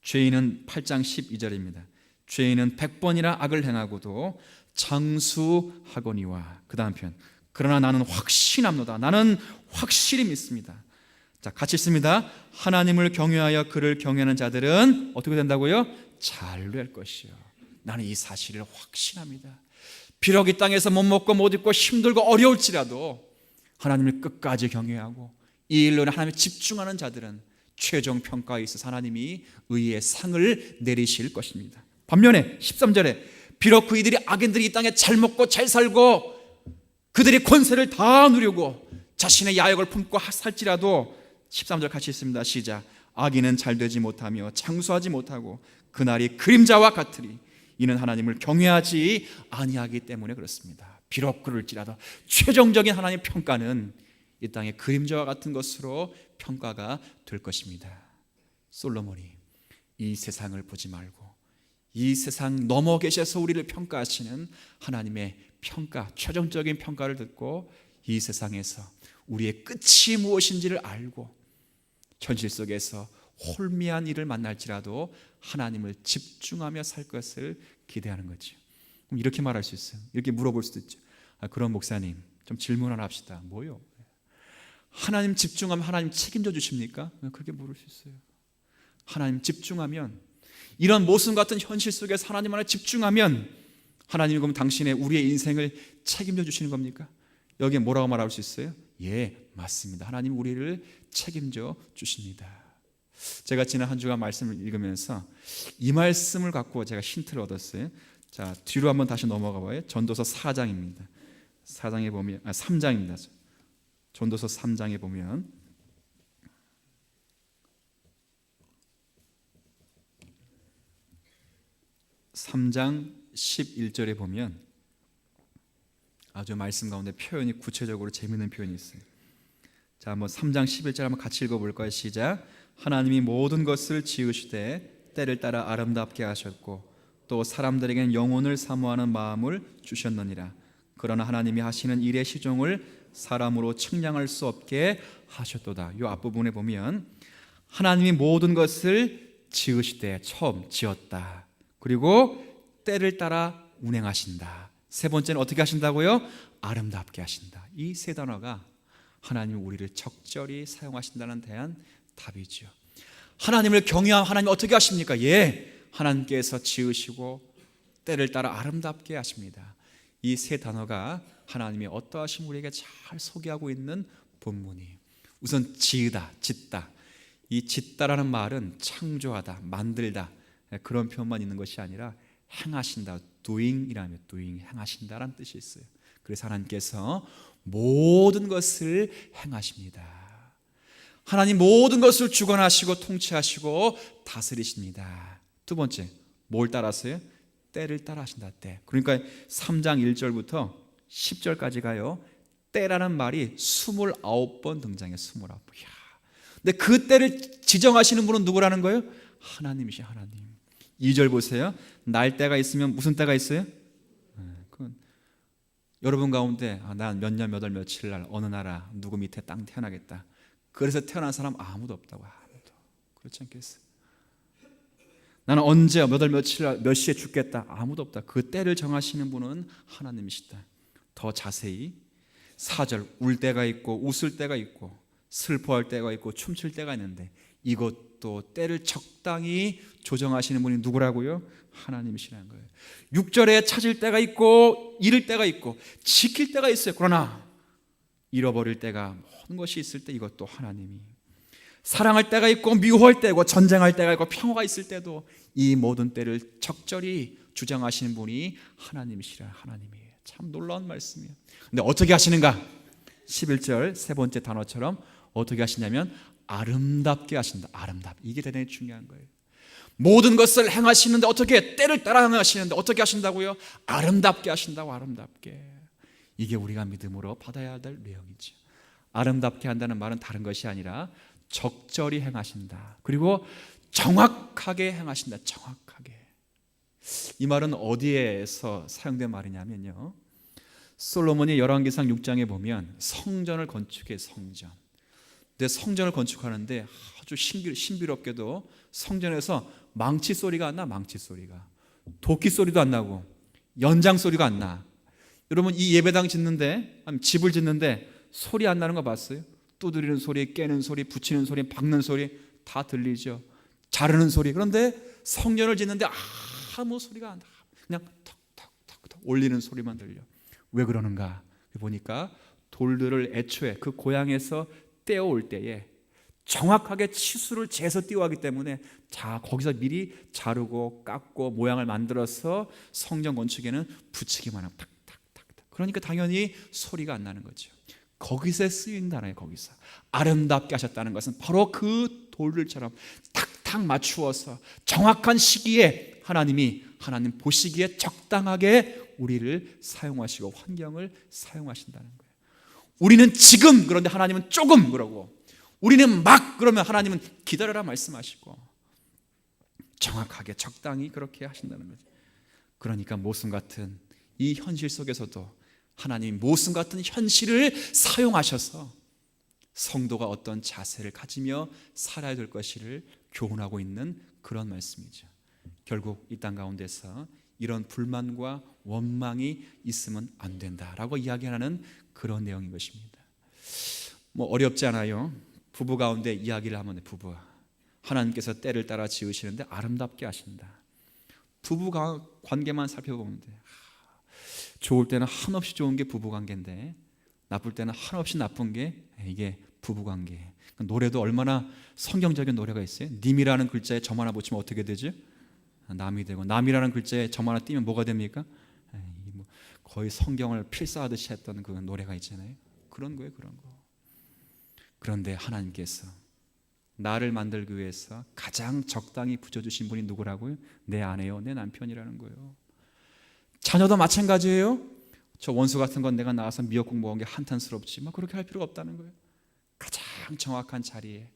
죄인은 8장 12절입니다. 죄인은 100번이나 악을 행하고도 장수하거니와 그 다음 편 그러나 나는 확신합니다. 나는 확실히 믿습니다. 자, 같이 읽습니다. 하나님을 경외하여 그를 경외하는 자들은 어떻게 된다고요? 잘 될 것이요. 나는 이 사실을 확신합니다. 비록 이 땅에서 못 먹고 못 입고 힘들고 어려울지라도 하나님을 끝까지 경외하고 이 일로 하나님에 집중하는 자들은 최종 평가에 있어서 하나님이 의의 상을 내리실 것입니다. 반면에 13절에 비록 그이들이 악인들이 이 땅에 잘 먹고 잘 살고 그들이 권세를 다 누리고 자신의 야욕을 품고 살지라도 13절 같이 있습니다. 시작. 악인은 잘 되지 못하며 장수하지 못하고 그날이 그림자와 같으리 이는 하나님을 경외하지 아니하기 때문에 그렇습니다. 비록 그럴지라도 최종적인 하나님의 평가는 이 땅의 그림자와 같은 것으로 평가가 될 것입니다. 솔로몬이 이 세상을 보지 말고 이 세상 넘어 계셔서 우리를 평가하시는 하나님의 평가, 최종적인 평가를 듣고 이 세상에서 우리의 끝이 무엇인지를 알고 현실 속에서 홀미한 일을 만날지라도 하나님을 집중하며 살 것을 기대하는 거죠. 그럼 이렇게 말할 수 있어요. 이렇게 물어볼 수도 있죠. 그럼 목사님 좀 질문 하나 합시다. 뭐요? 하나님 집중하면 하나님 책임져 주십니까? 그렇게 물을 수 있어요. 하나님 집중하면 이런 모순 같은 현실 속에서 하나님 안에 집중하면 하나님이 그럼 당신의 우리의 인생을 책임져 주시는 겁니까? 여기에 뭐라고 말할 수 있어요? 예, 맞습니다. 하나님 우리를 책임져 주십니다. 제가 지난 한 주간 말씀을 읽으면서 이 말씀을 갖고 제가 힌트를 얻었어요. 자, 뒤로 한번 다시 넘어가 봐요. 전도서 4장입니다. 4장에 보면 3장입니다. 전도서 3장에 보면 (3장 11절에) 보면 아주 말씀 가운데 표현이 구체적으로 재미있는 표현이 있어요. 자, 한번 3장 11절 한번 같이 읽어볼까요? 시작. 하나님이 모든 것을 지으시되 때를 따라 아름답게 하셨고 또 사람들에게는 영혼을 사모하는 마음을 주셨느니라. 그러나 하나님이 하시는 일의 시종을 사람으로 측량할 수 없게 하셨도다. 이 앞부분에 보면 하나님이 모든 것을 지으시되 처음 지었다. 그리고 때를 따라 운행하신다. 세 번째는 어떻게 하신다고요? 아름답게 하신다. 이 세 단어가 하나님이 우리를 적절히 사용하신다는 대한 답이죠. 하나님을 경외한 하나님 어떻게 하십니까? 예, 하나님께서 지으시고 때를 따라 아름답게 하십니다. 이 세 단어가 하나님의 어떠하신 우리에게 잘 소개하고 있는 본문이에요. 우선 지으다, 짓다. 이 짓다라는 말은 창조하다, 만들다 그런 표현만 있는 것이 아니라 행하신다, doing이라면 doing, 행하신다라는 뜻이 있어요. 그래서 하나님께서 모든 것을 행하십니다. 하나님 모든 것을 주관하시고 통치하시고 다스리십니다. 두 번째, 뭘 따라서요? 때를 따라 하신다. 때. 그러니까 3장 1절부터 10절까지 가요. 때라는 말이 29번 등장해요. 29번. 근데 그 때를 지정하시는 분은 누구라는 거예요? 하나님이시 하나님. 2절 보세요. 날 때가 있으면 무슨 때가 있어요? 여러분 가운데 난 몇 년 몇 월 며칠 날 어느 나라 누구 밑에 땅 태어나겠다. 그래서 태어난 사람 아무도 없다고. 아무도. 그렇지 않겠어요? 나는 언제 몇 월 며칠 몇 시에 죽겠다. 아무도 없다. 그 때를 정하시는 분은 하나님이시다. 더 자세히 4절, 울 때가 있고 웃을 때가 있고 슬퍼할 때가 있고 춤출 때가 있는데 이것도 때를 적당히 조정하시는 분이 누구라고요? 하나님이시라는 거예요. 6절에 찾을 때가 있고 잃을 때가 있고 지킬 때가 있어요. 그러나 잃어버릴 때가 모든 것이 있을 때 이것도 하나님이. 사랑할 때가 있고 미워할 때고 전쟁할 때가 있고 평화가 있을 때도 이 모든 때를 적절히 주장하시는 분이 하나님이시라. 하나님이에요. 참 놀라운 말씀이에요. 근데 어떻게 하시는가? 11절 세 번째 단어처럼 어떻게 하시냐면 아름답게 하신다. 아름답. 이게 대단히 중요한 거예요. 모든 것을 행하시는데 어떻게 때를 따라 행하시는데 어떻게 하신다고요? 아름답게 하신다고. 아름답게. 이게 우리가 믿음으로 받아야 될 내용이죠. 아름답게 한다는 말은 다른 것이 아니라 적절히 행하신다. 그리고 정확하게 행하신다. 정확하게. 이 말은 어디에서 사용된 말이냐면요, 솔로몬이 열왕기상 6장에 보면 성전을 건축해. 성전. 근데 성전을 건축하는데 아주 신비롭게도 성전에서 망치 소리가 안 나. 망치 소리가. 도끼 소리도 안 나고 연장 소리가 안 나. 여러분 이 예배당 짓는데, 집을 짓는데 소리 안 나는 거 봤어요? 두드리는 소리, 깨는 소리, 붙이는 소리, 박는 소리 다 들리죠. 자르는 소리. 그런데 성전을 짓는데 아무 소리가 안 나. 그냥 턱턱턱턱 올리는 소리만 들려. 왜 그러는가? 보니까 돌들을 애초에 그 고향에서 떼어올 때에 정확하게 치수를 재서 띄워하기 때문에 거기서 미리 자르고 깎고 모양을 만들어서 성전 건축에는 붙이기만 하고 탁탁탁탁. 그러니까 당연히 소리가 안 나는 거죠. 거기서 쓰인 단어예요. 거기서 아름답게 하셨다는 것은 바로 그 돌들처럼 탁탁 맞추어서 정확한 시기에 하나님 보시기에 적당하게 우리를 사용하시고 환경을 사용하신다는 거예요. 우리는 지금 그런데 하나님은 조금 그러고, 우리는 막 그러면 하나님은 기다려라 말씀하시고, 정확하게 적당히 그렇게 하신다는 거죠. 그러니까 모순 같은 이 현실 속에서도 하나님이 모순 같은 현실을 사용하셔서 성도가 어떤 자세를 가지며 살아야 될 것을 교훈하고 있는 그런 말씀이죠. 결국 이 땅 가운데서 이런 불만과 원망이 있으면 안 된다라고 이야기하는 그런 내용인 것입니다. 어렵지 않아요. 부부 가운데 이야기를 하면 부부, 하나님께서 때를 따라 지으시는데 아름답게 하신다. 부부 관계만 살펴보면 돼. 좋을 때는 한없이 좋은 게 부부관계인데 나쁠 때는 한없이 나쁜 게 이게 부부관계. 노래도 얼마나 성경적인 노래가 있어요. 님이라는 글자에 점 하나 붙이면 어떻게 되죠? 남이 되고, 남이라는 글자에 점 하나 띄면 뭐가 됩니까? 거의 성경을 필사하듯이 했던 그 노래가 있잖아요. 그런 거예요. 그런 거. 그런데 하나님께서 나를 만들기 위해서 가장 적당히 붙여주신 분이 누구라고요? 내 아내요, 내 남편이라는 거예요. 자녀도 마찬가지예요. 저 원수 같은 건 내가 나와서 미역국 먹은 게 한탄스럽지 그렇게 할 필요가 없다는 거예요. 가장 정확한 자리에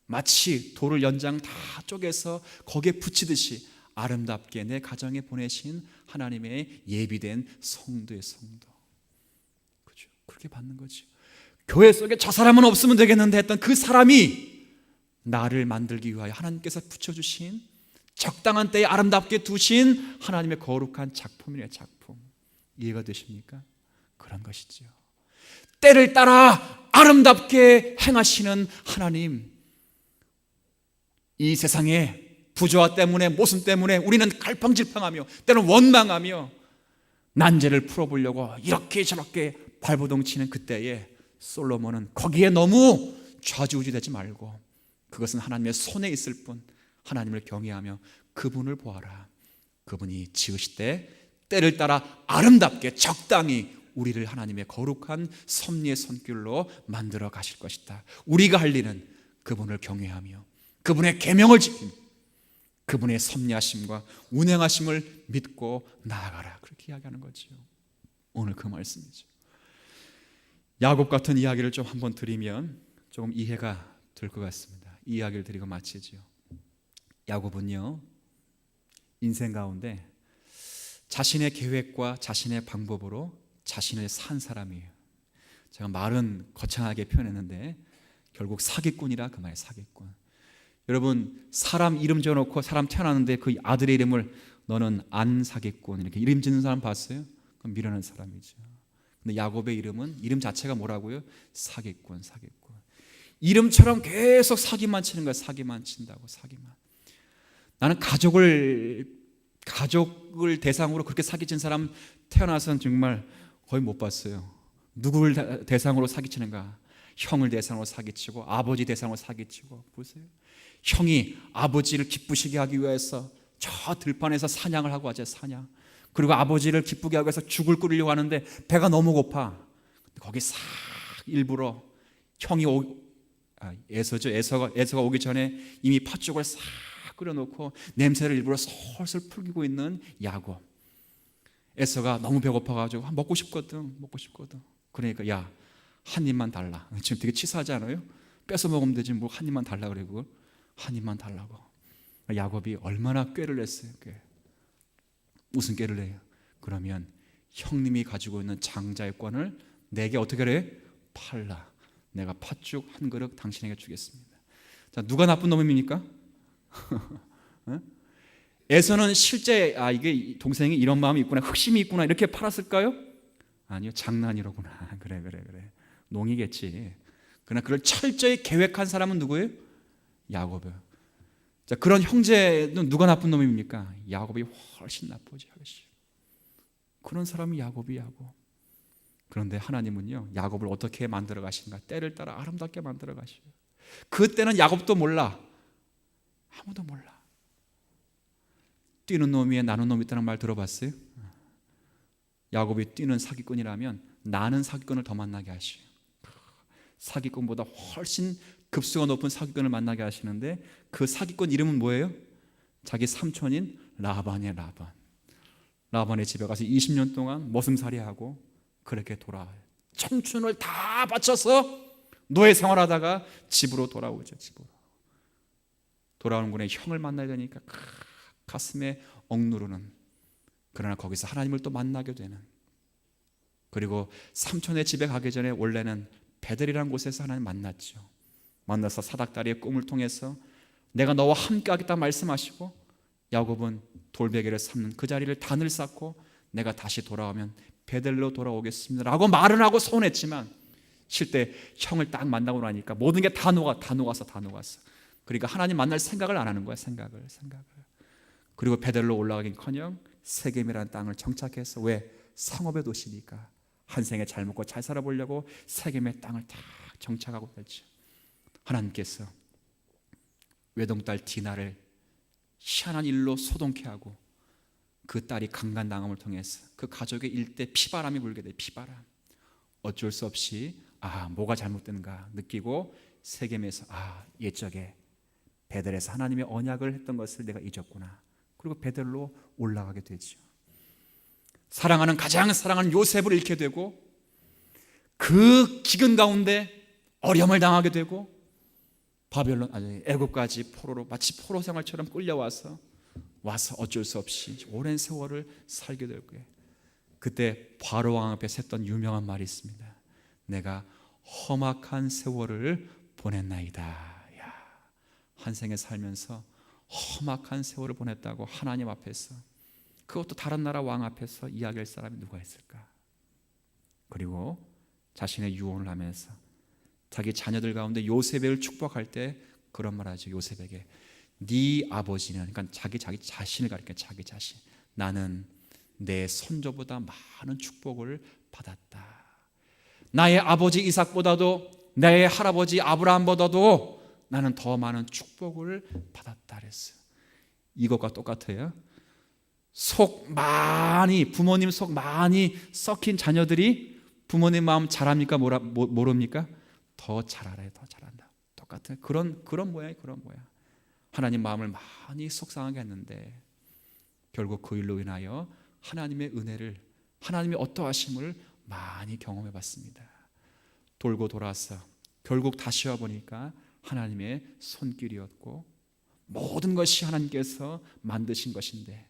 마치 돌을 연장 다 쪼개서 거기에 붙이듯이 아름답게 내 가정에 보내신 하나님의 예비된 성도의 성도. 그렇죠? 그렇게 받는 거죠. 교회 속에 저 사람은 없으면 되겠는데 했던 그 사람이 나를 만들기 위하여 하나님께서 붙여주신, 적당한 때에 아름답게 두신 하나님의 거룩한 작품이래요. 작품. 이해가 되십니까? 그런 것이죠. 때를 따라 아름답게 행하시는 하나님. 이 세상에 부조화 때문에, 모순 때문에 우리는 갈팡질팡하며 때로는 원망하며 난제를 풀어보려고 이렇게 저렇게 발버둥치는 그때에 솔로몬은 거기에 너무 좌지우지되지 말고 그것은 하나님의 손에 있을 뿐 하나님을 경외하며 그분을 보아라. 그분이 지으실 때 때를 따라 아름답게 적당히 우리를 하나님의 거룩한 섭리의 손길로 만들어 가실 것이다. 우리가 할 일은 그분을 경외하며 그분의 계명을 지키며 그분의 섭리하심과 운행하심을 믿고 나아가라. 그렇게 이야기하는 거죠. 오늘 그 말씀이죠. 야곱 같은 이야기를 좀 한번 드리면 조금 이해가 될 것 같습니다. 이 이야기를 드리고 마치죠. 야곱은요, 인생 가운데 자신의 계획과 자신의 방법으로 자신을 산 사람이에요. 제가 말은 거창하게 표현했는데 결국 사기꾼이라 그 말이에요. 사기꾼. 여러분, 사람 이름 지어놓고 사람 태어났는데 그 아들의 이름을 너는 안 사기꾼 이렇게 이름 짓는 사람 봤어요? 그건 미련한 사람이죠. 근데 야곱의 이름은 이름 자체가 뭐라고요? 사기꾼, 사기꾼. 이름처럼 계속 사기만 치는 거야. 사기만 친다고, 사기만. 나는 가족을 대상으로 그렇게 사기친 사람 태어나서는 정말 거의 못 봤어요. 누구를 대상으로 사기치는가? 형을 대상으로 사기치고 아버지 대상으로 사기치고. 보세요. 형이 아버지를 기쁘시게 하기 위해서 저 들판에서 사냥을 하고 하죠. 사냥. 그리고 아버지를 기쁘게 하기 위해서 죽을 끓이려고 하는데 배가 너무 고파. 거기 싹 일부러 형이 에서가 오기 전에 이미 팥죽을 싹 끓여놓고 냄새를 일부러 솔솔 풀기고 있는 야곱. 에서가 너무 배고파가지고 먹고 싶거든. 그러니까 야, 한 입만 달라. 지금 되게 치사하지 않아요? 뺏어 먹으면 되지 뭐 한 입만 달라 그래. 그걸 한 입만 달라고. 야곱이 얼마나 꾀를 냈어요. 무슨 꾀를 내요? 그러면 형님이 가지고 있는 장자의 권을 내게 어떻게 해? 팔라. 내가 팥죽 한 그릇 당신에게 주겠습니다. 자, 누가 나쁜 놈입니까? 에서는 실제 이게 동생이 이런 마음이 있구나, 흑심이 있구나 이렇게 팔았을까요? 아니요, 장난이로구나. 그래. 농이겠지. 그러나 그걸 철저히 계획한 사람은 누구예요? 야곱이에요. 자, 그런 형제는 누가 나쁜 놈입니까? 야곱이 훨씬 나쁘지. 그런 사람이 야곱. 그런데 하나님은요, 야곱을 어떻게 만들어 가신가? 때를 따라 아름답게 만들어 가시고. 그때는 야곱도 몰라. 아무도 몰라. 뛰는 놈 위에 나는 놈이 있다는 말 들어봤어요? 야곱이 뛰는 사기꾼이라면 나는 사기꾼을 더 만나게 하시고, 사기꾼보다 훨씬 급수가 높은 사기꾼을 만나게 하시는데 그 사기꾼 이름은 뭐예요? 자기 삼촌인 라반이에요. 라반의 집에 가서 20년 동안 머슴살이하고 그렇게 돌아와요. 청춘을 다 바쳐서 노예 생활하다가 집으로 돌아오죠. 집으로 돌아오는 군에 형을 만나야 되니까 가슴에 억누르는, 그러나 거기서 하나님을 또 만나게 되는. 그리고 삼촌의 집에 가기 전에 원래는 베델이라는 곳에서 하나님 만났죠. 만나서 사닥다리의 꿈을 통해서 내가 너와 함께 하겠다 말씀하시고, 야곱은 돌베개를 삼는 그 자리를 단을 쌓고 내가 다시 돌아오면 베델로 돌아오겠습니다 라고 말은 하고 서운했지만 실제 형을 딱 만나고 나니까 모든 게 다 녹았어. 그러니까 하나님 만날 생각을 안 하는 거야. 생각을. 그리고 베델로 올라가긴커녕 세겜이라는 땅을 정착해서, 왜? 상업의 도시니까 한 생에 잘 먹고 잘 살아보려고 세겜의 땅을 딱 정착하고 있죠. 하나님께서 외동딸 디나를 희한한 일로 소동케 하고 그 딸이 강간당함을 통해서 그 가족의 일대 피바람이 불게 돼. 피바람. 어쩔 수 없이 뭐가 잘못된가 느끼고 세겜에서 옛적에 베델에서 하나님의 언약을 했던 것을 내가 잊었구나. 그리고 베델로 올라가게 되죠. 가장 사랑하는 요셉을 잃게 되고 그 기근 가운데 어려움을 당하게 되고 애굽까지 포로로, 마치 포로 생활처럼 끌려와서 어쩔 수 없이 오랜 세월을 살게 될 거예요. 그때 바로 왕 앞에 섰던 유명한 말이 있습니다. 내가 험악한 세월을 보냈나이다. 한 생에 살면서 험악한 세월을 보냈다고 하나님 앞에서, 그것도 다른 나라 왕 앞에서 이야기할 사람이 누가 있을까? 그리고 자신의 유언을 하면서 자기 자녀들 가운데 요셉을 축복할 때 그런 말 하죠. 요셉에게 네 아버지는, 그러니까 자기 자신을 가리켜 자기 자신, 나는 내 손자보다 많은 축복을 받았다. 나의 아버지 이삭보다도 나의 할아버지 아브라함보다도 나는 더 많은 축복을 받았다 그랬어요. 이것과 똑같아요. 부모님 속 많이 썩힌 자녀들이 부모님 마음 잘합니까? 모릅니까? 더 잘 알아요. 더 잘한다. 똑같아요. 그런 모양이에요. 하나님 마음을 많이 속상하게 했는데 결국 그 일로 인하여 하나님의 은혜를, 하나님의 어떠하심을 많이 경험해 봤습니다. 돌고 돌아서 결국 다시 와보니까 하나님의 손길이었고 모든 것이 하나님께서 만드신 것인데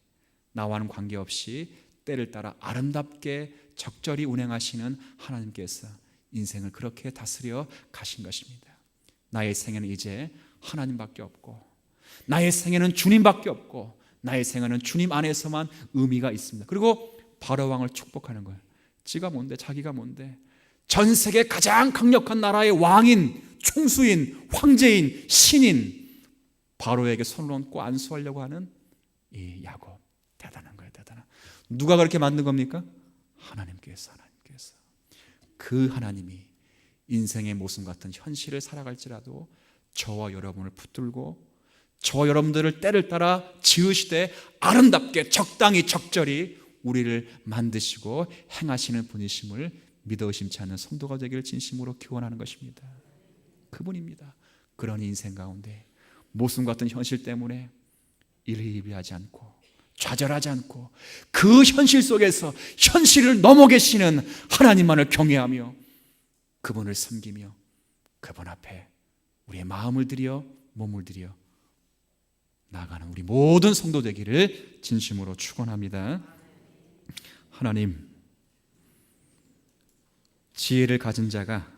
나와는 관계없이 때를 따라 아름답게 적절히 운행하시는 하나님께서 인생을 그렇게 다스려 가신 것입니다. 나의 생애는 이제 하나님밖에 없고, 나의 생애는 주님밖에 없고, 나의 생애는 주님 안에서만 의미가 있습니다. 그리고 바로 왕을 축복하는 거예요. 지가 뭔데, 자기가 뭔데, 전 세계 가장 강력한 나라의 왕인, 총수인, 황제인, 신인 바로에게 손을 얹고 안수하려고 하는 이 야곱, 대단한 거예요. 대단한. 누가 그렇게 만든 겁니까? 하나님께서. 그 하나님이 인생의 모순 같은 현실을 살아갈지라도 저와 여러분을 붙들고 저와 여러분들을 때를 따라 지으시되 아름답게 적당히 적절히 우리를 만드시고 행하시는 분이심을 믿어 의심치 않는 성도가 되기를 진심으로 기원하는 것입니다. 그분입니다. 그런 인생 가운데 모순 같은 현실 때문에 일희일비하지 않고 좌절하지 않고 그 현실 속에서 현실을 넘어 계시는 하나님만을 경외하며 그분을 섬기며 그분 앞에 우리의 마음을 들여 몸을 들여 나아가는 우리 모든 성도 되기를 진심으로 축원합니다. 하나님, 지혜를 가진 자가